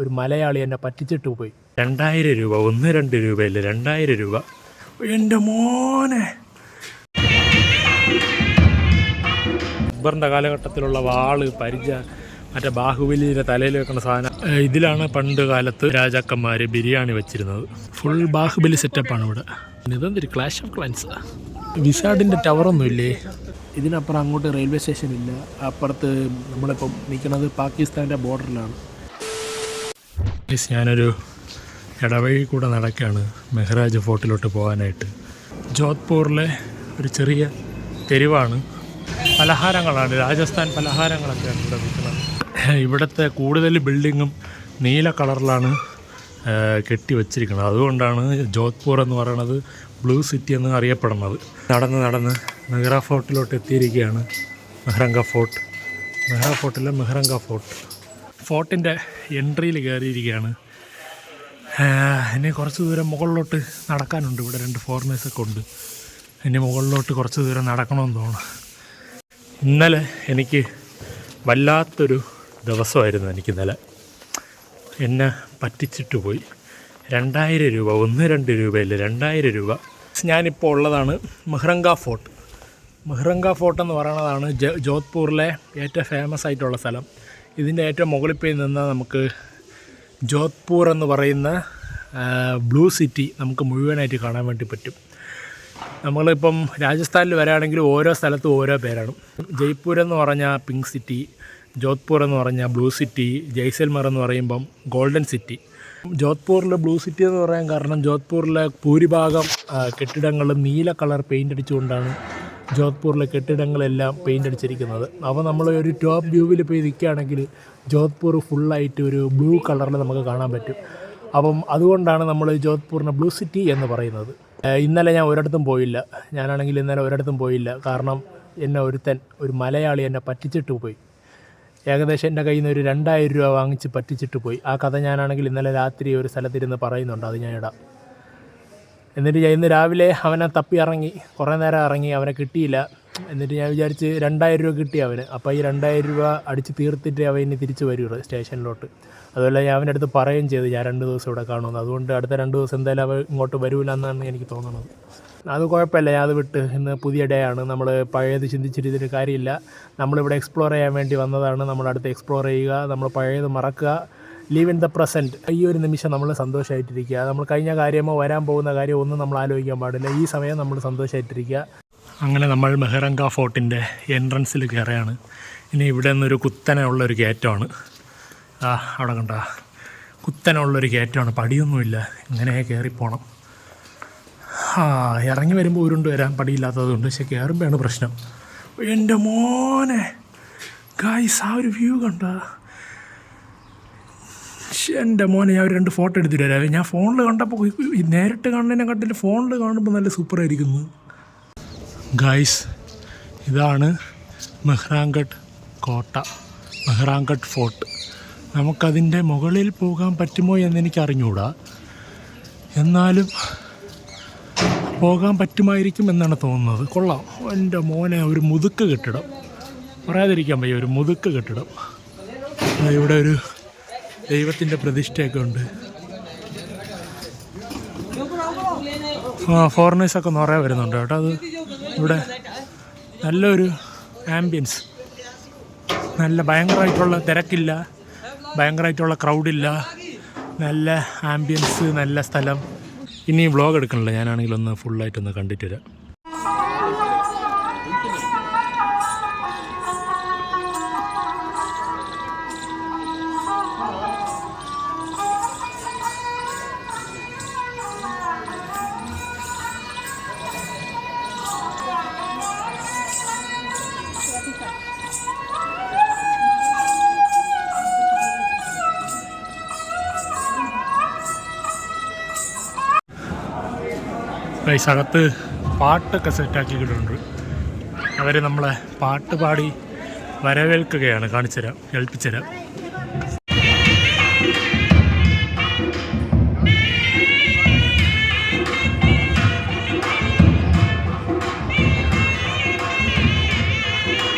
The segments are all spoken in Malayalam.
ഒരു മലയാളി എന്നെ പറ്റിച്ചിട്ട് പോയി. 2000 രൂപ, 1-2 രൂപയില്ല, 2000 രൂപ. എൻ്റെ മോനെ, അക്ബറിൻ്റെ കാലഘട്ടത്തിലുള്ള വാള്, പരിച, മറ്റേ ബാഹുബലിയുടെ തലയിൽ വെക്കുന്ന സാധനം. ഇതിലാണ് പണ്ട് കാലത്ത് രാജാക്കന്മാർ ബിരിയാണി വെച്ചിരുന്നത്. ഫുൾ ബാഹുബലി സെറ്റപ്പാണ് ഇവിടെ. ഇതെന്തൊരു ക്ലാഷ് ഓഫ് ക്ലാൻസ്. വിസാഡിൻ്റെ ടവറൊന്നുമില്ലേ? ഇതിനപ്പുറം അങ്ങോട്ട് റെയിൽവേ സ്റ്റേഷൻ ഇല്ല. അപ്പുറത്ത് നമ്മളിപ്പം നിൽക്കുന്നത് പാകിസ്ഥാൻ്റെ ബോർഡറിലാണ്. ഞാനൊരു ഇടവഴി കൂടെ നടക്കുകയാണ് മെഹ്റാജ് ഫോർട്ടിലോട്ട് പോകാനായിട്ട്. ജോധ്പൂറിലെ ഒരു ചെറിയ തെരുവാണ്. പലഹാരങ്ങളാണ്, രാജസ്ഥാൻ പലഹാരങ്ങളൊക്കെയാണ് ഇവിടെ വിൽക്കുന്നത്. ഇവിടുത്തെ കൂടുതൽ ബിൽഡിങ്ങും നീല കളറിലാണ് കെട്ടി വച്ചിരിക്കുന്നത്. അതുകൊണ്ടാണ് ജോധ്പൂർ എന്ന് പറയുന്നത് ബ്ലൂ സിറ്റി എന്ന് അറിയപ്പെടുന്നത്. നടന്ന് മെഹ്റ ഫോർട്ടിലോട്ട് എത്തിയിരിക്കുകയാണ്. മെഹ്റങ്ക ഫോർട്ട്, മെഹ്റ ഫോർട്ടിലെ മെഹ്റങ്ക ഫോർട്ട്. ഫോർട്ടിൻ്റെ എൻട്രിയിൽ കയറിയിരിക്കുകയാണ്. ഇനി കുറച്ച് ദൂരം മുകളിലോട്ട് നടക്കാനുണ്ട്. ഇവിടെ 2 ഫോറിനേഴ്സൊക്കെ ഉണ്ട്. ഇനി മുകളിലോട്ട് കുറച്ച് ദൂരം നടക്കണമെന്ന് തോന്നുന്നു. ഇന്നലെ എനിക്ക് വല്ലാത്തൊരു ദിവസമായിരുന്നു. എനിക്കിന്നലെ എന്നെ പറ്റിച്ചിട്ട് പോയി. 2000 രൂപ, 1-2 രൂപയില്ല, 2000 രൂപ. ഞാനിപ്പോൾ ഉള്ളതാണ് മെഹ്റങ്ക ഫോർട്ട്. മെഹ്റങ്ക ഫോർട്ട് എന്ന് പറയുന്നതാണ് ജോധ്പൂറിലെ ഏറ്റവും ഫേമസ് ആയിട്ടുള്ള സ്ഥലം. ഇതിൻ്റെ ഏറ്റവും മുകളിൽ പോയി നിന്നാൽ നമുക്ക് ജോധ്പൂർ എന്ന് പറയുന്ന ബ്ലൂ സിറ്റി നമുക്ക് മുഴുവനായിട്ട് കാണാൻ വേണ്ടി പറ്റും. നമ്മളിപ്പം രാജസ്ഥാനിൽ വരാണെങ്കിൽ ഓരോ സ്ഥലത്തും ഓരോ പേരാണ്. ജയ്പൂർ എന്ന് പറഞ്ഞാൽ പിങ്ക് സിറ്റി, ജോധ്പൂർ എന്ന് പറഞ്ഞാൽ ബ്ലൂ സിറ്റി, ജയ്സൽമർ എന്ന് പറയുമ്പം ഗോൾഡൻ സിറ്റി. ജോധ്പൂരിൽ ബ്ലൂ സിറ്റി എന്ന് പറയാൻ കാരണം ജോധ്പൂരിലെ ഭൂരിഭാഗം കെട്ടിടങ്ങളും നീല കളർ പെയിൻ്റ് അടിച്ചുകൊണ്ടാണ് ജോധ്പൂരിലെ കെട്ടിടങ്ങളെല്ലാം പെയിൻ്റ് അടിച്ചിരിക്കുന്നത്. അപ്പോൾ നമ്മൾ ഒരു ടോപ്പ് വ്യൂവിൽ പോയി നിൽക്കുകയാണെങ്കിൽ ജോധ്പൂർ ഫുള്ളായിട്ട് ഒരു ബ്ലൂ കളറിൽ നമുക്ക് കാണാൻ പറ്റും. അപ്പം അതുകൊണ്ടാണ് നമ്മൾ ജോധ്പൂരിനെ ബ്ലൂ സിറ്റി എന്ന് പറയുന്നത്. ഇന്നലെ ഞാൻ ഒരിടത്തും പോയില്ല. ഞാനാണെങ്കിൽ ഇന്നലെ ഒരിടത്തും പോയില്ല. കാരണം എന്നെ ഒരു മലയാളി എന്നെ പറ്റിച്ചിട്ട് പോയി. ഏകദേശം എൻ്റെ കയ്യിൽ നിന്ന് ഒരു 2000 രൂപ വാങ്ങിച്ച് പറ്റിച്ചിട്ട് പോയി. ആ കഥ ഞാനാണെങ്കിൽ ഇന്നലെ രാത്രി ഒരു സ്ഥലത്തിരുന്ന് പറയുന്നുണ്ട്. അത് ഞാൻ ഇടാം. എന്നിട്ട് ഞാൻ ഇന്ന് രാവിലെ അവനെ തപ്പി ഇറങ്ങി, കുറേ നേരം ഇറങ്ങി, അവനെ കിട്ടിയില്ല. എന്നിട്ട് ഞാൻ വിചാരിച്ച് 2000 രൂപ കിട്ടി അവന്. അപ്പോൾ ഈ 2000 രൂപ അടിച്ച് തീർത്തിട്ട് അവൻ ഇനി തിരിച്ച് വരുള്ളൂ സ്റ്റേഷനിലോട്ട്. അതുപോലെ ഞാൻ അവൻ്റെ അടുത്ത് പറയുകയും ചെയ്തു ഞാൻ 2 ദിവസം ഇവിടെ കാണുമെന്ന്. അതുകൊണ്ട് അടുത്ത 2 ദിവസം എന്തായാലും അവൻ ഇങ്ങോട്ട് വരില്ല എന്നാണ് എനിക്ക് തോന്നുന്നത്. അത് കുഴപ്പമില്ല, ഞാൻ അത് വിട്ട്. ഇന്ന് പുതിയ ഡേ ആണ്. നമ്മൾ പഴയത് ചിന്തിച്ചിട്ട് ഇതിന് കാര്യമില്ല. നമ്മളിവിടെ എക്സ്പ്ലോർ ചെയ്യാൻ വേണ്ടി വന്നതാണ്. നമ്മളടുത്ത് എക്സ്പ്ലോർ ചെയ്യുക, നമ്മൾ പഴയത് മറക്കുക, ലീവ് ഇൻ ദ പ്രസൻറ്റ്. ഈ ഒരു നിമിഷം നമ്മൾ സന്തോഷമായിട്ടിരിക്കുക. നമ്മൾ കഴിഞ്ഞ കാര്യമോ വരാൻ പോകുന്ന കാര്യമോ ഒന്നും നമ്മൾ ആലോചിക്കാൻ പാടില്ല. ഈ സമയം നമ്മൾ സന്തോഷമായിട്ടിരിക്കുക. അങ്ങനെ നമ്മൾ മെഹ്റങ്ക ഫോർട്ടിൻ്റെ എൻട്രൻസിൽ കയറുകയാണ്. ഇനി ഇവിടെ നിന്നൊരു കുത്തനെയുള്ളൊരു കയറ്റമാണ്. അവിടെ കണ്ട കുത്തനെയുള്ളൊരു കയറ്റമാണ്. പടിയൊന്നുമില്ല, ഇങ്ങനെ കയറിപ്പോണം. ഇറങ്ങി വരുമ്പോൾ ഉരുണ്ട് വരാൻ പടിയില്ലാത്തതുകൊണ്ട്. പക്ഷെ കയറുമ്പോഴാണ് പ്രശ്നം. എൻ്റെ മോനെ ഗായ്സ്, ആ ഒരു വ്യൂ കണ്ട. എൻ്റെ മോനെ, ഞാൻ ഒരു 2 ഫോട്ടോ എടുത്തിട്ട് വരാം. ഞാൻ ഫോണിൽ കണ്ടപ്പോൾ നേരിട്ട് കാണുന്നതിനെ കണ്ടില്ല, ഫോണിൽ കാണുമ്പോൾ നല്ല സൂപ്പറായിരിക്കുന്നു. ഗായ്സ്, ഇതാണ് മെഹ്റാൻഗഡ് കോട്ട, മെഹ്റാൻഗഡ് ഫോർട്ട്. നമുക്കതിൻ്റെ മുകളിൽ പോകാൻ പറ്റുമോ എന്നെനിക്ക് അറിഞ്ഞുകൂടാ. എന്നാലും പോകാൻ പറ്റുമായിരിക്കും എന്നാണ് തോന്നുന്നത്. കൊള്ളാം. എൻ്റെ മോനെ, ഒരു മുതുക്ക് കെട്ടിടം, പറയാതിരിക്കാൻ വയ്യ, ഒരു മുതുക്ക് കെട്ടിടം. ഇവിടെ ഒരു ദൈവത്തിൻ്റെ പ്രതിഷ്ഠയൊക്കെ ഉണ്ട്. ഫോറിനേഴ്സൊക്കെ നിറയെ വരുന്നുണ്ട് കേട്ടോ. അത് ഇവിടെ നല്ലൊരു ആംബിയൻസ്, നല്ല ഭയങ്കരമായിട്ടുള്ള തിരക്കില്ല, ഭയങ്കരമായിട്ടുള്ള ക്രൗഡില്ല, നല്ല ആംബിയൻസ്, നല്ല സ്ഥലം. ഇനി വ്ളോഗ് എടുക്കണില്ല, ഞാനാണെങ്കിലൊന്ന് ഫുള്ളായിട്ടൊന്ന് കണ്ടിട്ട് വരാം. അകത്ത് പാട്ടൊക്കെ സെറ്റാക്കിയിട്ടുണ്ട്. അവർ നമ്മളെ പാട്ട് പാടി വരവേൽക്കുകയാണ്. കാണിച്ചു തരാം, കേൾപ്പിച്ചു തരാം.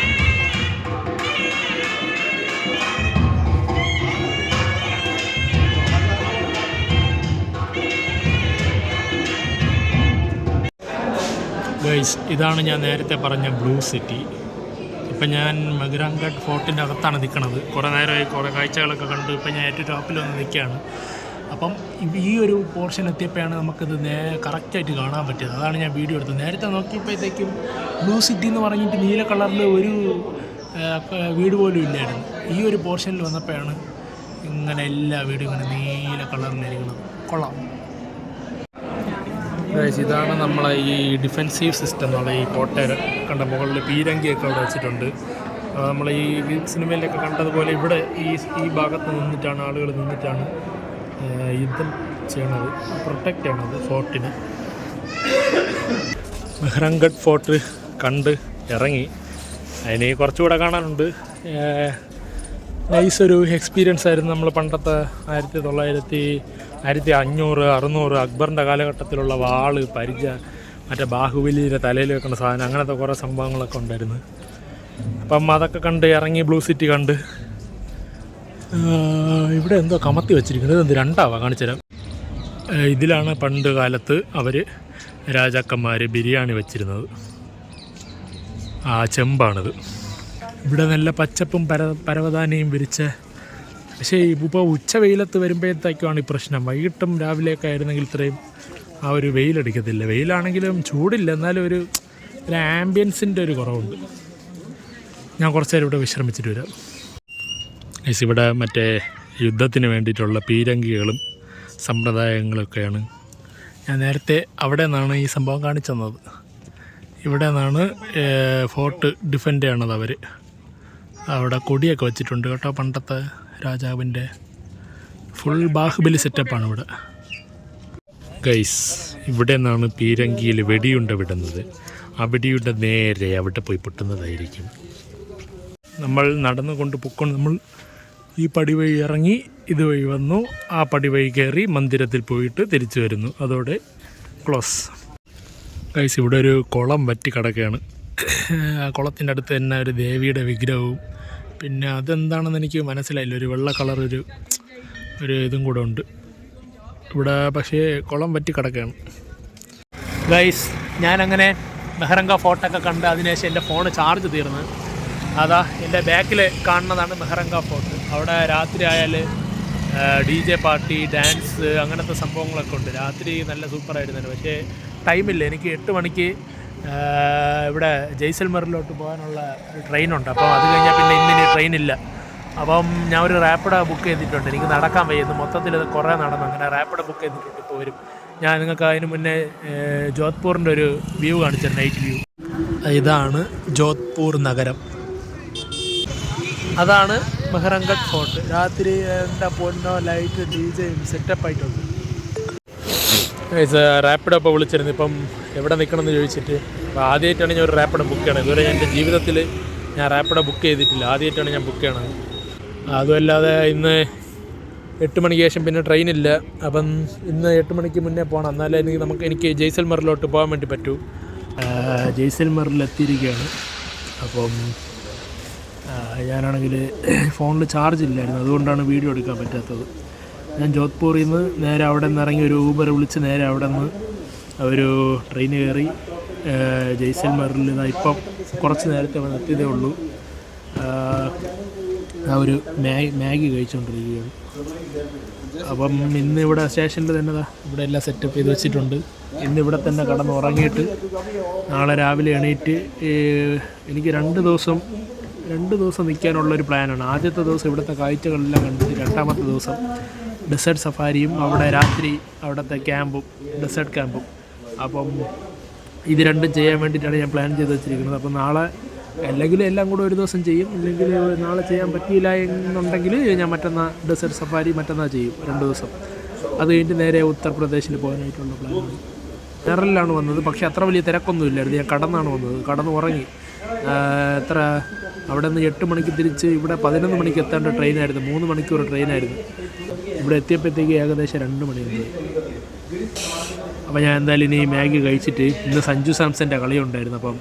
ഗൈസ്, ഇതാണ് ഞാൻ നേരത്തെ പറഞ്ഞ ബ്ലൂ സിറ്റി. ഇപ്പം ഞാൻ മെഹ്റാൻഗഡ് ഫോർട്ടിൻ്റെ അകത്താണ് നിൽക്കുന്നത്. കുറേ നേരമായി കുറേ കാഴ്ചകളൊക്കെ കണ്ട് ഇപ്പം ഞാൻ ഏറ്റവും ടോപ്പിൽ വന്ന് നിൽക്കുകയാണ്. അപ്പം ഈ ഒരു പോർഷൻ എത്തിയപ്പോഴാണ് നമുക്കിത് കറക്റ്റായിട്ട് കാണാൻ പറ്റിയത്. അതാണ് ഞാൻ വീഡിയോ എടുത്തത്. നേരത്തെ നോക്കിയപ്പോഴത്തേക്കും ബ്ലൂ സിറ്റി എന്ന് പറഞ്ഞിട്ട് നീല കളറിൽ ഒരു വീട് പോലും ഇല്ലായിരുന്നു. ഈ ഒരു പോർഷനിൽ വന്നപ്പോഴാണ് ഇങ്ങനെ എല്ലാ വീടും ഇങ്ങനെ നീല കളറിലിരിക്കുന്നത്. കൊള്ളാം. ഇതാണ് നമ്മളെ ഈ ഡിഫെൻസീവ് സിസ്റ്റം എന്നുള്ള ഈ കോട്ടയിൽ കണ്ട മുകളിൽ പീരങ്കിയൊക്കെ അവിടെ വെച്ചിട്ടുണ്ട്. നമ്മൾ ഈ സിനിമയിലൊക്കെ കണ്ടതുപോലെ ഇവിടെ ഈ ഭാഗത്ത് നിന്നിട്ടാണ് ആളുകൾ നിന്നിട്ടാണ് യുദ്ധം ചെയ്യണത്, പ്രൊട്ടക്റ്റ് ചെയ്യണത് ഫോർട്ടിന്. മെഹ്റാൻഗഡ് ഫോർട്ട് കണ്ട് ഇറങ്ങി. അതിന് കുറച്ചുകൂടെ കാണാനുണ്ട്. നൈസൊരു എക്സ്പീരിയൻസ് ആയിരുന്നു. നമ്മൾ പണ്ടത്തെ 1500 600 അക്ബറിൻ്റെ കാലഘട്ടത്തിലുള്ള വാള്, പരിച, മറ്റേ ബാഹുബലിയുടെ തലയിൽ വെക്കുന്ന സാധനം, അങ്ങനത്തെ കുറേ സംഭവങ്ങളൊക്കെ ഉണ്ടായിരുന്നു. അപ്പം അതൊക്കെ കണ്ട് ഇറങ്ങി ബ്ലൂ സിറ്റി കണ്ട്. ഇവിടെ എന്തോ കമത്തി വെച്ചിരിക്കുന്നത്, എന്ത് രണ്ടാവാ കാണിച്ചു തരാം. ഇതിലാണ് പണ്ട് കാലത്ത് അവർ രാജാക്കന്മാർ ബിരിയാണി വെച്ചിരുന്നത്. ആ ചെമ്പാണിത്. ഇവിടെ നല്ല പച്ചപ്പും പരവതാനിയും വിരിച്ച. പക്ഷേ ഇപ്പോൾ ഉച്ച വെയിലത്ത് വരുമ്പോഴത്തേക്കുമാണ് ഈ പ്രശ്നം. വൈകിട്ടും രാവിലെയൊക്കെ ആയിരുന്നെങ്കിൽ ഇത്രയും ആ ഒരു വെയിലടിക്കത്തില്ല. വെയിലാണെങ്കിലും ചൂടില്ല, എന്നാലും ഒരു ആംബിയൻസിൻ്റെ ഒരു കുറവുണ്ട്. ഞാൻ കുറച്ച് നേരം ഇവിടെ വിശ്രമിച്ചിട്ട് വരാം. ഇവിടെ മറ്റേ യുദ്ധത്തിന് വേണ്ടിയിട്ടുള്ള പീരങ്കികളും സമ്പ്രദായങ്ങളൊക്കെയാണ്. ഞാൻ നേരത്തെ അവിടെ നിന്നാണ് ഈ സംഭവം കാണിച്ചു തന്നത്. ഇവിടെ നിന്നാണ് ഫോർട്ട് ഡിഫെൻഡ് ചെയ്യണത് അവർ. അവിടെ കൊടിയൊക്കെ വെച്ചിട്ടുണ്ട് കേട്ടോ, പണ്ടത്തെ രാജാവിൻ്റെ ഫുൾ ബാഹുബലി സെറ്റപ്പാണ് ഇവിടെ. ഗൈസ്, ഇവിടെ നിന്നാണ് പീരങ്കിയിൽ വെടിയുണ്ട വിടുന്നത്. ആ വെടിയുടെ നേരെ അവിടെ പോയി പൊട്ടുന്നതായിരിക്കും. നമ്മൾ നടന്നുകൊണ്ട് പൊക്കൊണ്ട് നമ്മൾ ഈ പടി വഴി ഇറങ്ങി ഇതുവഴി വന്നു, ആ പടി വഴി കയറി മന്ദിരത്തിൽ പോയിട്ട് തിരിച്ചു വരുന്നു. അതോടെ ക്ലോസ്. ഗൈസ്, ഇവിടെ ഒരു കുളം വറ്റി കിടക്കുകയാണ്. ആ കുളത്തിൻ്റെ അടുത്ത് തന്നെ ഒരു ദേവിയുടെ വിഗ്രഹവും, പിന്നെ അതെന്താണെന്ന് എനിക്ക് മനസ്സിലായില്ല, ഒരു വെള്ള കളർ ഒരു ഇതും കൂടെ ഉണ്ട് ഇവിടെ. പക്ഷേ കുളം വറ്റി കിടക്കുകയാണ്. ഗൈസ്, ഞാനങ്ങനെ മെഹ്റാൻഗഡ് ഫോർട്ടൊക്കെ കണ്ട് അതിനുശേഷം എൻ്റെ ഫോൺ ചാർജ് തീർന്ന്. അതാ എൻ്റെ ബാക്കിൽ കാണുന്നതാണ് മെഹ്റാൻഗഡ് ഫോർട്ട്. അവിടെ രാത്രി ആയാൽ DJ പാർട്ടി, ഡാൻസ്, അങ്ങനത്തെ സംഭവങ്ങളൊക്കെ ഉണ്ട്. രാത്രി നല്ല സൂപ്പറായിരുന്നു. പക്ഷേ ടൈമില്ല. എനിക്ക് 8 മണിക്ക് ഇവിടെ ജയ്സൽമറിലോട്ട് പോകാനുള്ള ഒരു ട്രെയിനുണ്ട്. അപ്പോൾ അത് കഴിഞ്ഞാൽ പിന്നെ ഇന്നിനി ട്രെയിനില്ല. അപ്പം ഞാൻ ഒരു റാപ്പിഡോ ബുക്ക് ചെയ്തിട്ടുണ്ട്. എനിക്ക് നടക്കാൻ വയ്യുന്നു, മൊത്തത്തിൽ ഇത് കുറേ നടന്നു. അങ്ങനെ റാപ്പിഡോ ബുക്ക് ചെയ്തിട്ടുണ്ട്. ഇപ്പോൾ വരും. ഞാൻ നിങ്ങൾക്ക് അതിന് മുന്നേ ജോധ്പൂറിൻ്റെ ഒരു വ്യൂ കാണിച്ചത്, നൈറ്റ് വ്യൂ. ഇതാണ് ജോധ്പൂർ നഗരം. അതാണ് മെഹ്റാൻഗഡ് ഫോർട്ട്. രാത്രി എൻ്റെ പൊന്നോ ലൈറ്റ് DJയും സെറ്റപ്പായിട്ടുണ്ട്. റാപ്പിഡോ ഇപ്പോൾ വിളിച്ചിരുന്നു. ഇപ്പം എവിടെ നിൽക്കണമെന്ന് ചോദിച്ചിട്ട്. അപ്പോൾ ആദ്യമായിട്ടാണ് ഞാൻ ഒരു റാപ്പിഡോ ബുക്ക് ചെയ്യണത്. ഇതുവരെ എൻ്റെ ജീവിതത്തിൽ ഞാൻ റാപ്പിഡോ ബുക്ക് ചെയ്തിട്ടില്ല. ആദ്യമായിട്ടാണ് ഞാൻ ബുക്ക് ചെയ്യണത്. അതുമല്ലാതെ ഇന്ന് 8 മണിക്ക് ശേഷം പിന്നെ ട്രെയിനില്ല. അപ്പം ഇന്ന് 8 മണിക്ക് മുന്നേ പോകണം, എന്നാലേ എനിക്ക് ജയ്സൽമറിലോട്ട് പോകാൻ വേണ്ടി പറ്റൂ. ജയ്സൽമറിലെത്തിയിരിക്കുകയാണ്. അപ്പം ഞാനാണെങ്കിൽ ഫോണിൽ ചാർജ് ഇല്ലായിരുന്നു, അതുകൊണ്ടാണ് വീഡിയോ എടുക്കാൻ പറ്റാത്തത്. ഞാൻ ജോധ്പൂരിൽ നിന്ന് നേരെ അവിടെ നിന്ന് ഇറങ്ങി ഒരു ഊബർ വിളിച്ച് നേരെ അവിടെ നിന്ന് ഒരു ട്രെയിൻ കയറി ജയ്സൽമറിൽ ഇപ്പം കുറച്ച് നേരത്തെ വന്ന് എത്തിയതേ ഉള്ളൂ. ആ ഒരു മാഗി കഴിച്ചുകൊണ്ടിരിക്കുകയാണ്. അപ്പം ഇന്ന് ഇവിടെ സ്റ്റേഷനിൽ തന്നെ ഇവിടെ എല്ലാം സെറ്റപ്പ് ചെയ്ത് വെച്ചിട്ടുണ്ട്. ഇന്നിവിടെ തന്നെ കടന്ന് ഉറങ്ങിയിട്ട് നാളെ രാവിലെ എണീറ്റ് എനിക്ക് 2 ദിവസം നിൽക്കാനുള്ളൊരു പ്ലാനാണ്. ആദ്യത്തെ ദിവസം ഇവിടുത്തെ കാഴ്ചകളെല്ലാം കണ്ടിട്ട്, രണ്ടാമത്തെ ദിവസം ഡെസേർട്ട് സഫാരിയും അവിടെ രാത്രി അവിടുത്തെ ക്യാമ്പും, ഡെസേർട്ട് ക്യാമ്പും. അപ്പം ഇത് രണ്ടും ചെയ്യാൻ വേണ്ടിയിട്ടാണ് ഞാൻ പ്ലാൻ ചെയ്ത് വെച്ചിരിക്കുന്നത്. അപ്പം നാളെ അല്ലെങ്കിൽ എല്ലാം കൂടെ ഒരു ദിവസം ചെയ്യും, ഇല്ലെങ്കിൽ നാളെ ചെയ്യാൻ പറ്റിയില്ല എന്നുണ്ടെങ്കിൽ ഞാൻ മറ്റന്നാൾ ഡെസേർട്ട് സഫാരി മറ്റന്നാൾ ചെയ്യും 2 ദിവസം. അത് കഴിഞ്ഞിട്ട് നേരെ ഉത്തർപ്രദേശിൽ പോകാനായിട്ടുള്ള പ്ലാനാണ്. കേരളയിലാണ് വന്നത്, പക്ഷേ അത്ര വലിയ തിരക്കൊന്നും ഇല്ലായിരുന്നു. ഞാൻ കടന്നാണ് വന്നത്, കടന്ന് ഉറങ്ങി. അവിടെ നിന്ന് 8 മണിക്ക് തിരിച്ച് ഇവിടെ 11 മണിക്ക് എത്തേണ്ട ട്രെയിനായിരുന്നു. 3 മണിക്കൂർ ട്രെയിനായിരുന്നു. ഇവിടെ എത്തിയപ്പോഴത്തേക്ക് ഏകദേശം 2 മണിയായി. അപ്പോൾ ഞാൻ എന്തായാലും ഇനി മാഗി കഴിച്ചിട്ട്, ഇന്ന് സഞ്ജു സാംസൻ്റെ കളിയുണ്ടായിരുന്നു. അപ്പം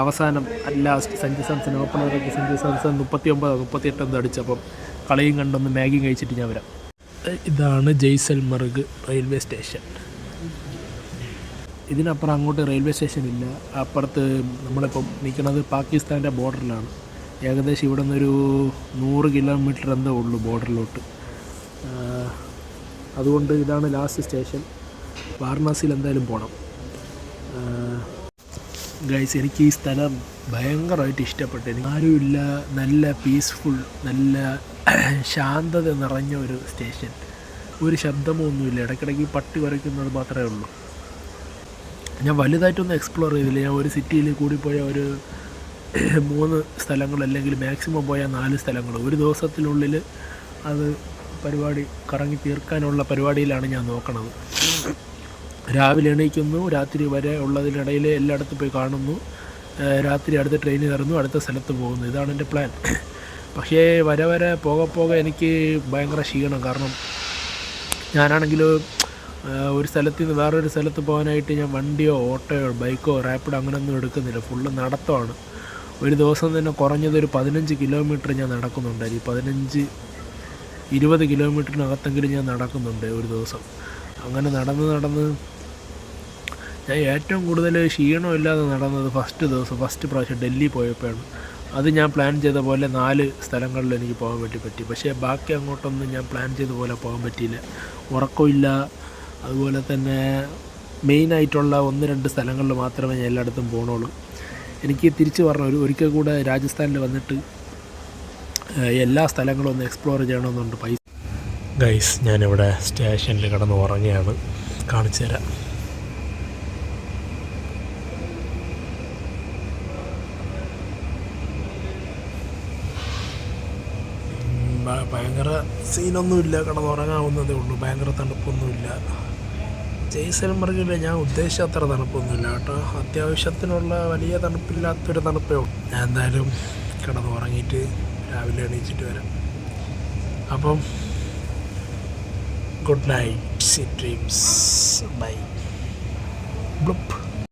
അവസാനം ലാസ്റ്റ് സഞ്ജു സാംസൺ ഓപ്പണറൊക്കെ സഞ്ജു സാംസൺ 39-38 എന്തോ അടിച്ചപ്പം കളിയും കണ്ടൊന്ന് മാഗിയും കഴിച്ചിട്ട് ഞാൻ വരാം. ഇതാണ് ജയ്സൽമർഗ് റെയിൽവേ സ്റ്റേഷൻ. ഇതിനപ്പുറം അങ്ങോട്ട് റെയിൽവേ സ്റ്റേഷൻ ഇല്ല. അപ്പുറത്ത് നമ്മളിപ്പം നിൽക്കുന്നത് പാകിസ്ഥാൻ്റെ ബോർഡറിലാണ്. ഏകദേശം ഇവിടെ നിന്നൊരു 100 കിലോമീറ്റർ എന്തേ ഉള്ളൂ ബോർഡറിലോട്ട്. അതുകൊണ്ട് ഇതാണ് ലാസ്റ്റ് സ്റ്റേഷൻ. വാരണാസിയിൽ എന്തായാലും പോകണം. ഗൈസ്, എനിക്ക് ഈ സ്ഥലം ഭയങ്കരമായിട്ട് ഇഷ്ടപ്പെട്ടു. എനിക്ക് ആരുമില്ല, നല്ല പീസ്ഫുൾ, നല്ല ശാന്തത നിറഞ്ഞ ഒരു സ്റ്റേഷൻ. ഒരു ശബ്ദമോ ഒന്നുമില്ല. ഇടയ്ക്കിടയ്ക്ക് പട്ടി കുരയ്ക്കുന്നത് മാത്രമേ ഉള്ളൂ. ഞാൻ വലുതായിട്ടൊന്നും എക്സ്പ്ലോർ ചെയ്തില്ല. ഞാൻ ഒരു സിറ്റിയിൽ കൂടി പോയ ഒരു 3 സ്ഥലങ്ങൾ, അല്ലെങ്കിൽ മാക്സിമം പോയാൽ 4 സ്ഥലങ്ങൾ ഒരു ദിവസത്തിനുള്ളിൽ അത് പരിപാടി കറങ്ങി തീർക്കാനുള്ള പരിപാടിയിലാണ് ഞാൻ നോക്കണത്. രാവിലെ എണീക്കുന്നു, രാത്രി വരെ ഉള്ളതിനിടയിൽ എല്ലായിടത്തും പോയി കാണുന്നു, രാത്രി അടുത്ത ട്രെയിൻ കയറുന്നു, അടുത്ത സ്ഥലത്ത് പോകുന്നു. ഇതാണ് എൻ്റെ പ്ലാൻ. പക്ഷേ വരെ പോകെ എനിക്ക് ഭയങ്കര ക്ഷീണം. കാരണം ഞാനാണെങ്കിൽ ഒരു സ്ഥലത്ത് നിന്ന് വേറൊരു സ്ഥലത്ത് പോകാനായിട്ട് ഞാൻ വണ്ടിയോ ഓട്ടോയോ ബൈക്കോ റാപ്പിഡോ അങ്ങനെയൊന്നും എടുക്കുന്നില്ല. ഫുള്ള് നടത്തമാണ്. ഒരു ദിവസം തന്നെ കുറഞ്ഞതൊരു 15 കിലോമീറ്റർ ഞാൻ നടക്കുന്നുണ്ട്. 20 കിലോമീറ്ററിനകത്തെങ്കിലും ഞാൻ നടക്കുന്നുണ്ട് ഒരു ദിവസം. അങ്ങനെ നടന്ന് ഞാൻ ഏറ്റവും കൂടുതൽ ക്ഷീണമില്ലാതെ നടന്നത് ഫസ്റ്റ് പ്രാവശ്യം ഡൽഹി പോയപ്പോഴാണ്. അത് ഞാൻ പ്ലാൻ ചെയ്ത പോലെ 4 സ്ഥലങ്ങളിൽ എനിക്ക് പോകാൻ പറ്റി. പക്ഷേ ബാക്കി അങ്ങോട്ടൊന്നും ഞാൻ പ്ലാൻ ചെയ്ത പോലെ പോകാൻ പറ്റിയില്ല. ഉറക്കമില്ല. അതുപോലെ തന്നെ മെയിനായിട്ടുള്ള 1-2 സ്ഥലങ്ങളിൽ മാത്രമേ ഞാൻ എല്ലായിടത്തും പോകണുള്ളൂ. എനിക്ക് തിരിച്ച് പറഞ്ഞു ഒരിക്കൽ കൂടെ രാജസ്ഥാനിൽ വന്നിട്ട് എല്ലാ സ്ഥലങ്ങളും ഒന്ന് എക്സ്പ്ലോർ ചെയ്യണമെന്നുണ്ട്. ഗൈസ്, ഞാനിവിടെ സ്റ്റേഷനിൽ കിടന്ന് ഉറങ്ങിയാണ്. കാണിച്ചു തരാം. ഭയങ്കര സീനൊന്നുമില്ല, കിടന്നുറങ്ങാവുന്നതേ ഉള്ളൂ. ഭയങ്കര തണുപ്പൊന്നുമില്ല. ജയ്സൽമർഗിൽ ഞാൻ ഉദ്ദേശിച്ച അത്ര തണുപ്പൊന്നുമില്ല കേട്ടോ. അത്യാവശ്യത്തിനുള്ള വലിയ തണുപ്പില്ലാത്തൊരു തണുപ്പേ ഉള്ളൂ. ഞാൻ എന്തായാലും കിടന്നുറങ്ങിയിട്ട് രാവിലെ എണീച്ചിട്ട് വരാം. അപ്പം good night, sweet dreams, bye. ബ്ലുപ്പ്.